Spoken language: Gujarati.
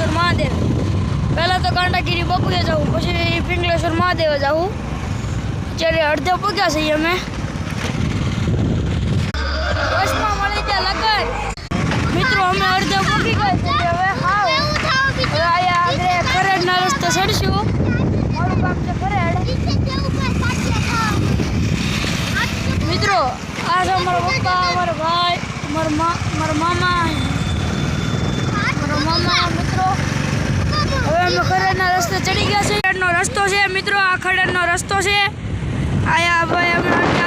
પિંગલેશ્વર મહાદેવ પહેલાં તો કાંટાગીરી બપુએ જવું પછી પિંગલેશ્વર મહાદેવ જવું અત્યારે અડધે પગ્યા છીએ અમે બસમાં મળી ગયા લગન મિત્રો અમે અડધે પગી ગયા છીએ હવે અહીંયા આગળ ખરેડના રસ્તે ચડશું મારું કામ છે ખરેડ મિત્રો આ છે અમારા પપ્પા અમારા ભાઈ મારા મામા મિત્રો હવે અમે ખરેડના રસ્તે ચડી ગયા છે ખરેડનો રસ્તો છે મિત્રો આ ખરેડનો રસ્તો છે આયા ભાઈ અમે